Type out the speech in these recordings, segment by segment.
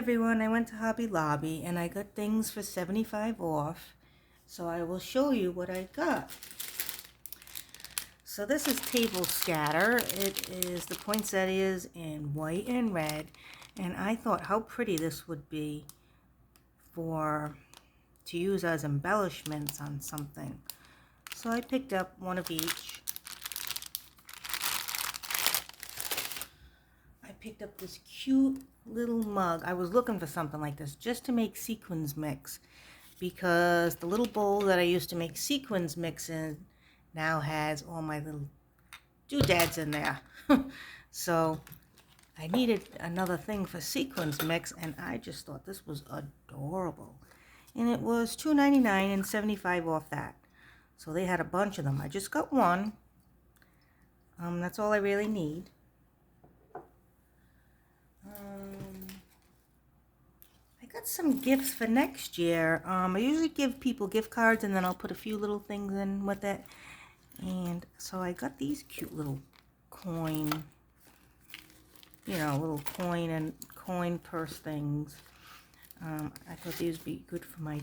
everyone, I went to Hobby Lobby and I got things for 75 off. So I will show you what I got. So this is Table Scatter. It is the poinsettias in white and red. And I thought how pretty this would be to use as embellishments on something. So I picked up one of each. I picked up this cute little mug. I was looking for something like this just to make sequins mix, because the little bowl that I used to make sequins mix in now has all my little doodads in there. So I needed another thing for sequins mix, and I just thought this was adorable. And it was $2.99 and 75 off that. So they had a bunch of them. I just got one. That's all I really need. I got some gifts for next year. I usually give people gift cards and then I'll put a few little things in with it. And so I got these cute little coin, little coin and coin purse things. I thought these would be good for my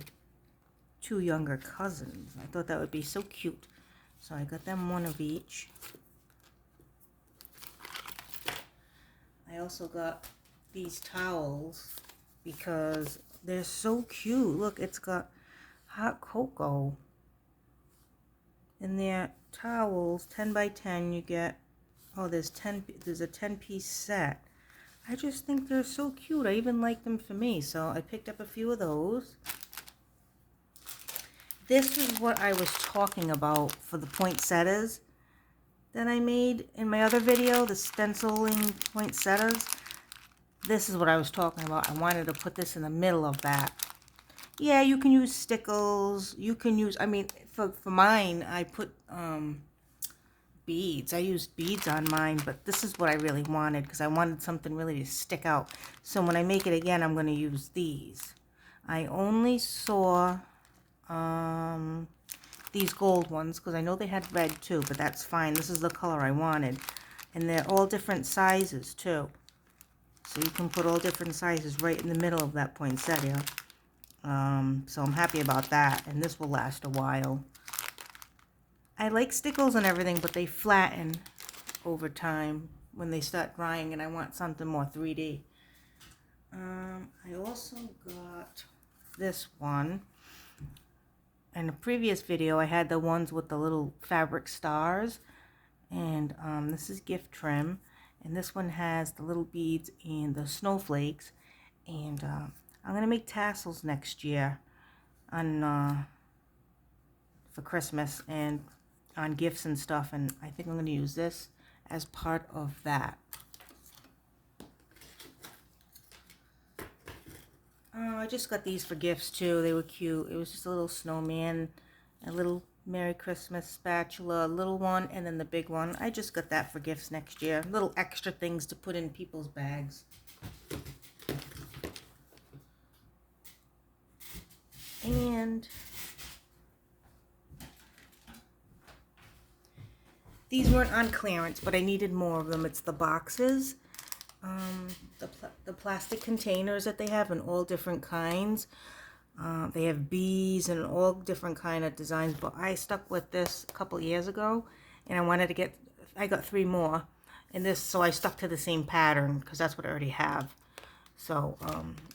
two younger cousins. I thought that would be so cute. So I got them one of each. I also got these towels because they're so cute. Look, it's got hot cocoa. And they're towels, 10 by 10. You get, there's a 10-piece set. I just think they're so cute. I even like them for me. So I picked up a few of those. This is what I was talking about for the poinsettias that I made in my other video, the stenciling poinsettias. This is what I was talking about. I wanted to put this in the middle of that. Yeah, you can use stickles. You can use, for mine, I put beads. I used beads on mine, but this is what I really wanted because I wanted something really to stick out. So when I make it again, I'm going to use these. I only saw these gold ones because I know they had red too, but that's fine. This is the color I wanted. And they're all different sizes too. So you can put all different sizes right in the middle of that poinsettia. So I'm happy about that. And this will last a while. I like stickles and everything, but they flatten over time when they start drying, and I want something more 3D. I also got this one. In a previous video, I had the ones with the little fabric stars. And this is gift trim. And this one has the little beads and the snowflakes. And I'm going to make tassels next year for Christmas and on gifts and stuff. And I think I'm going to use this as part of that. I just got these for gifts too. They were cute. It was just a little snowman, a little Merry Christmas spatula, a little one, and then the big one. I just got that for gifts next year. Little extra things to put in people's bags. And these weren't on clearance, but I needed more of them. It's the boxes, the plastic containers that they have in all different kinds. They have bees and all different kind of designs, but I stuck with this a couple years ago, and I got 3 more, and so I stuck to the same pattern because that's what I already have. So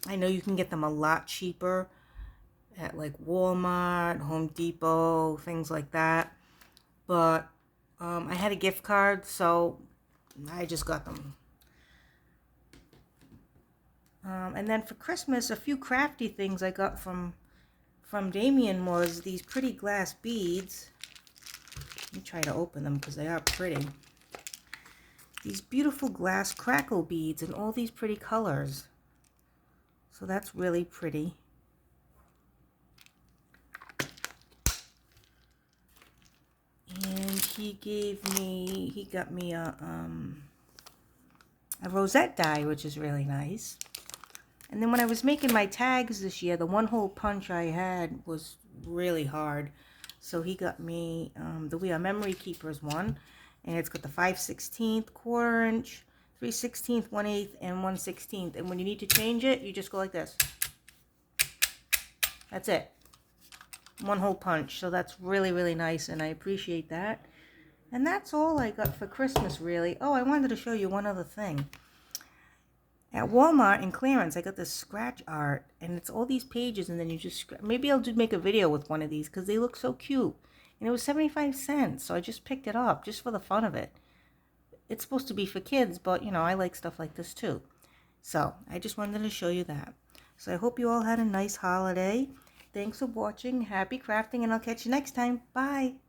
I know you can get them a lot cheaper at like Walmart, Home Depot, things like that, but I had a gift card, so I just got them. And then for Christmas, a few crafty things I got from Damien was these pretty glass beads. Let me try to open them because they are pretty. These beautiful glass crackle beads in all these pretty colors. So that's really pretty. And he got me a rosette die, which is really nice. And then when I was making my tags this year, the one-hole punch I had was really hard. So he got me the We Are Memory Keepers one. And it's got the 5/16, 1/4 inch, 3/16, 1/8, and 1/16. And when you need to change it, you just go like this. That's it. One hole punch. So that's really, really nice, and I appreciate that. And that's all I got for Christmas, really. Oh, I wanted to show you one other thing. At Walmart in clearance, I got this scratch art, and it's all these pages, and then you just maybe I'll just make a video with one of these because they look so cute. And it was 75 cents, so I just picked it up just for the fun of it. It's supposed to be for kids, but, you know, I like stuff like this too. So I just wanted to show you that. So I hope you all had a nice holiday. Thanks for watching. Happy crafting, and I'll catch you next time. Bye.